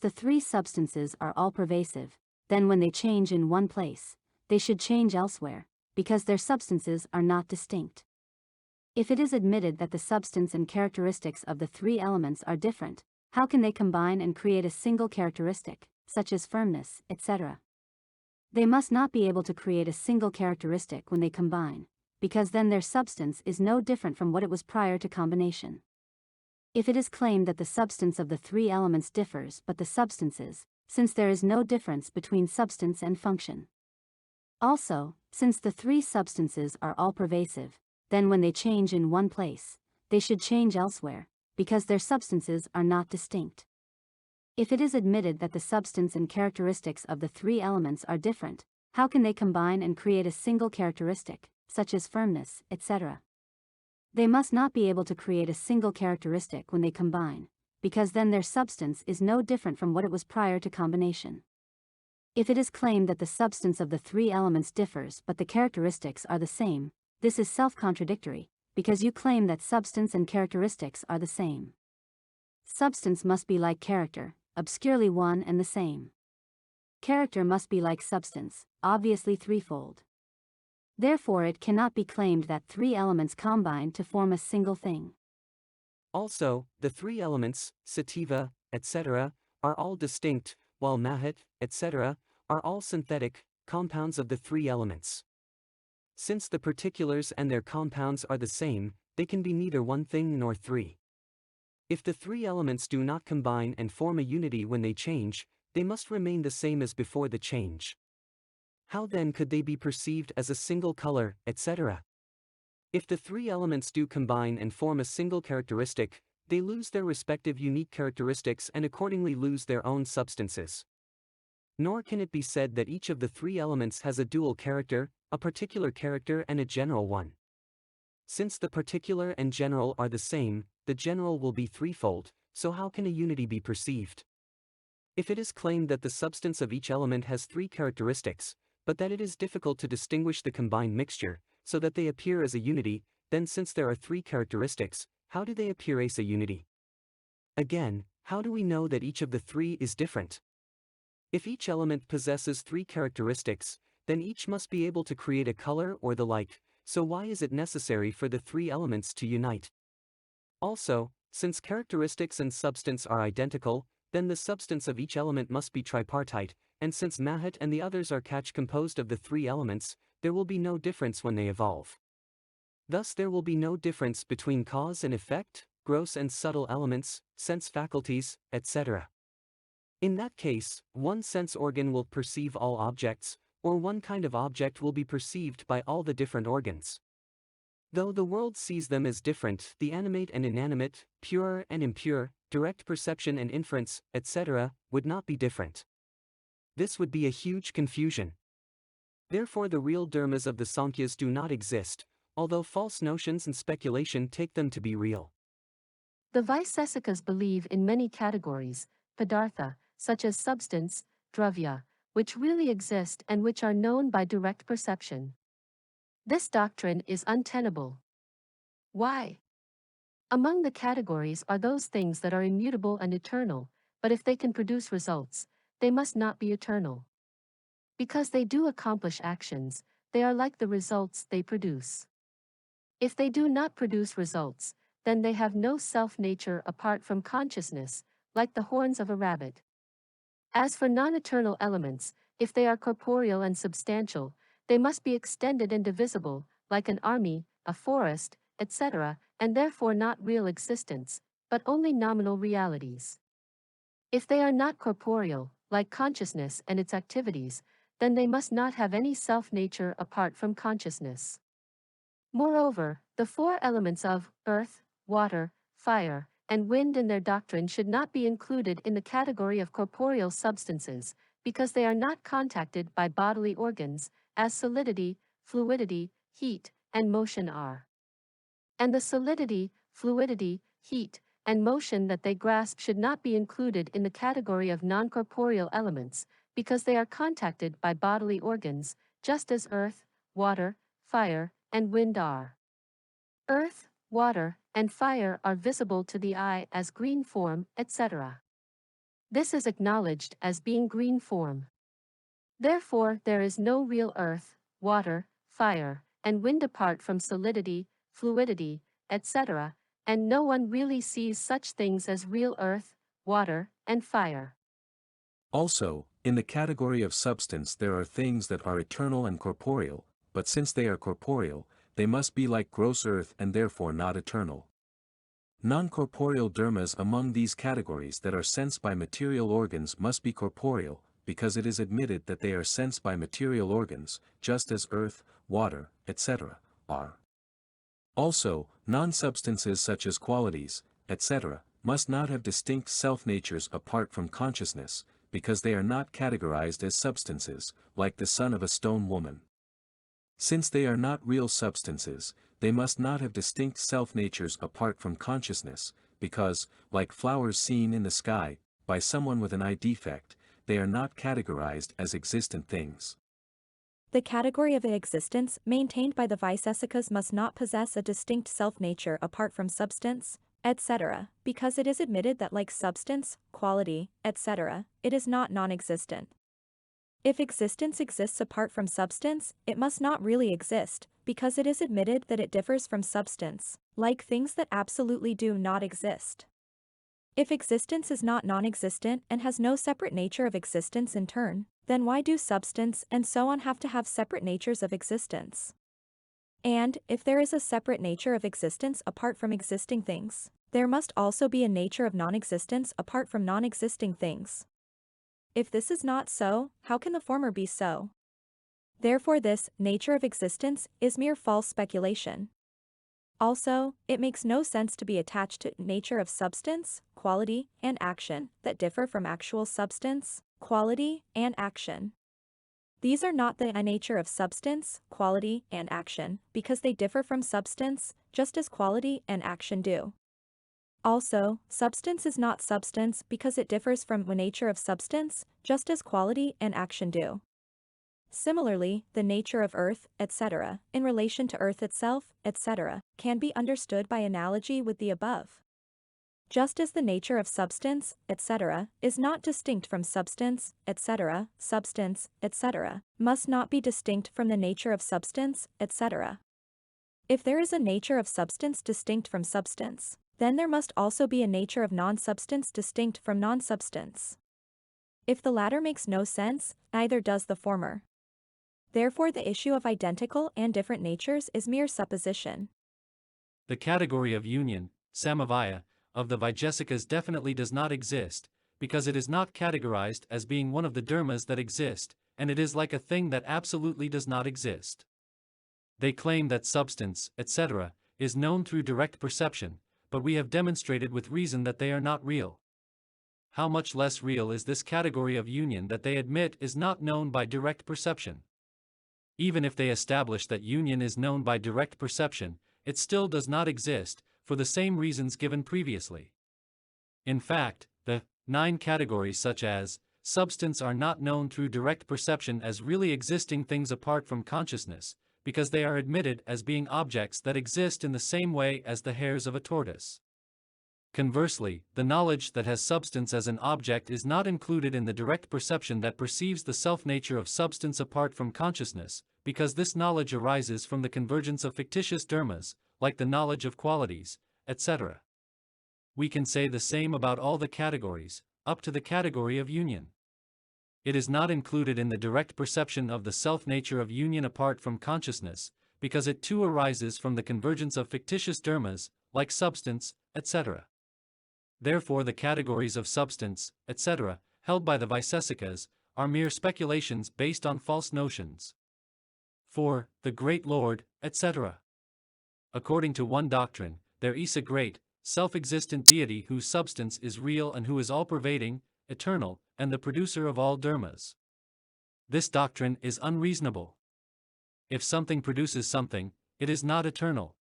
the three substances are all pervasive, then when they change in one place, they should change elsewhere, because their substances are not distinct. If it is admitted that the substance and characteristics of the three elements are different, how can they combine and create a single characteristic, such as firmness, etc.? They must not be able to create a single characteristic when they combine, because then their substance is no different from what it was prior to combination. If it is claimed that the substance of the three elements differs but the substances, since there is no difference between substance and function. Also, since the three substances are all pervasive, then when they change in one place, they should change elsewhere, because their substances are not distinct. If it is admitted that the substance and characteristics of the three elements are different, how can they combine and create a single characteristic, such as firmness, etc.? They must not be able to create a single characteristic when they combine, because then their substance is no different from what it was prior to combination. If it is claimed that the substance of the three elements differs but the characteristics are the same, this is self-contradictory, because you claim that substance and characteristics are the same. Substance must be like character, obscurely one and the same. Character must be like substance, obviously threefold. Therefore it cannot be claimed that three elements combine to form a single thing. Also, the three elements, sativa, etc., are all distinct, while mahat, etc., are all synthetic, compounds of the three elements. Since the particulars and their compounds are the same, they can be neither one thing nor three. If the three elements do not combine and form a unity when they change, they must remain the same as before the change. How then could they be perceived as a single color, etc.? If the three elements do combine and form a single characteristic, they lose their respective unique characteristics and accordingly lose their own substances. Nor can it be said that each of the three elements has a dual character, a particular character and a general one. Since the particular and general are the same, the general will be threefold, so how can a unity be perceived? If it is claimed that the substance of each element has three characteristics, but that it is difficult to distinguish the combined mixture, so that they appear as a unity, then since there are three characteristics, how do they appear as a unity? Again, how do we know that each of the three is different? If each element possesses three characteristics, then each must be able to create a color or the like, so why is it necessary for the three elements to unite? Also, since characteristics and substance are identical, then the substance of each element must be tripartite, and since mahat and the others are composed of the three elements, there will be no difference when they evolve. Thus there will be no difference between cause and effect, gross and subtle elements, sense faculties, etc. In that case, one sense organ will perceive all objects, or one kind of object will be perceived by all the different organs. Though the world sees them as different, the animate and inanimate, pure and impure, direct perception and inference, etc., would not be different. This would be a huge confusion. Therefore the real dharmas of the Sankhyas do not exist, although false notions and speculation take them to be real. The VaiSesikas believe in many categories, padartha, such as substance, dravya, which really exist and which are known by direct perception. This doctrine is untenable. Why? Among the categories are those things that are immutable and eternal, but if they can produce results, they must not be eternal. Because they do accomplish actions, they are like the results they produce. If they do not produce results, then they have no self-nature apart from consciousness, like the horns of a rabbit. As for non-eternal elements, if they are corporeal and substantial, they must be extended and divisible, like an army, a forest, etc., and therefore not real existents, but only nominal realities. If they are not corporeal, like consciousness and its activities, then they must not have any self-nature apart from consciousness. Moreover, the four elements of earth, water, fire, and wind in their doctrine should not be included in the category of corporeal substances, because they are not contacted by bodily organs, as solidity, fluidity, heat, and motion are. And the solidity, fluidity, heat, and motion that they grasp should not be included in the category of non-corporeal elements, because they are contacted by bodily organs, just as earth, water, fire, and wind are. Earth, water, and fire are visible to the eye as green form, etc. This is acknowledged as being green form. Therefore, there is no real earth, water, fire, and wind apart from solidity, fluidity, etc., and no one really sees such things as real earth, water, and fire. Also, in the category of substance there are things that are eternal and corporeal, but since they are corporeal, they must be like gross earth and therefore not eternal. Non-corporeal dharmas among these categories that are sensed by material organs must be corporeal, because it is admitted that they are sensed by material organs, just as earth, water, etc., are. Also, non-substances such as qualities, etc., must not have distinct self-natures apart from consciousness, because they are not categorized as substances, like the son of a stone woman. Since they are not real substances, they must not have distinct self-natures apart from consciousness, because, like flowers seen in the sky, by someone with an eye defect, they are not categorized as existent things. The category of existence maintained by the VaiSesikas must not possess a distinct self-nature apart from substance, etc., because it is admitted that like substance, quality, etc., it is not non-existent. If existence exists apart from substance, it must not really exist, because it is admitted that it differs from substance, like things that absolutely do not exist. If existence is not non-existent and has no separate nature of existence in turn, then why do substance and so on have to have separate natures of existence? And, if there is a separate nature of existence apart from existing things, there must also be a nature of non-existence apart from non-existing things. If this is not so, how can the former be so? Therefore this nature of existence is mere false speculation. Also, it makes no sense to be attached to nature of substance, quality, and action that differ from actual substance, quality, and action. These are not the nature of substance, quality, and action, because they differ from substance, just as quality and action do. Also, substance is not substance because it differs from the nature of substance, just as quality and action do. Similarly, the nature of earth, etc., in relation to earth itself, etc., can be understood by analogy with the above. Just as the nature of substance, etc., is not distinct from substance, etc., must not be distinct from the nature of substance, etc. If there is a nature of substance distinct from substance, then there must also be a nature of non-substance distinct from non-substance. If the latter makes no sense, neither does the former. Therefore the issue of identical and different natures is mere supposition. The category of union, samavaya, of the VaiSesikas definitely does not exist, because it is not categorized as being one of the dharmas that exist, and it is like a thing that absolutely does not exist. They claim that substance, etc., is known through direct perception, but we have demonstrated with reason that they are not real. How much less real is this category of union that they admit is not known by direct perception? Even if they establish that union is known by direct perception, it still does not exist, for the same reasons given previously. In fact, the 9 categories such as substance are not known through direct perception as really existing things apart from consciousness, because they are admitted as being objects that exist in the same way as the hairs of a tortoise. Conversely, the knowledge that has substance as an object is not included in the direct perception that perceives the self-nature of substance apart from consciousness, because this knowledge arises from the convergence of fictitious dharmas, like the knowledge of qualities, etc. We can say the same about all the categories, up to the category of union. It is not included in the direct perception of the self-nature of union apart from consciousness, because it too arises from the convergence of fictitious dharmas, like substance, etc. Therefore the categories of substance, etc., held by the VaiSesikas, are mere speculations based on false notions. For the great Lord, etc. According to one doctrine, there is a great, self-existent deity whose substance is real and who is all-pervading, eternal, and the producer of all dharmas. This doctrine is unreasonable. If something produces something, it is not eternal.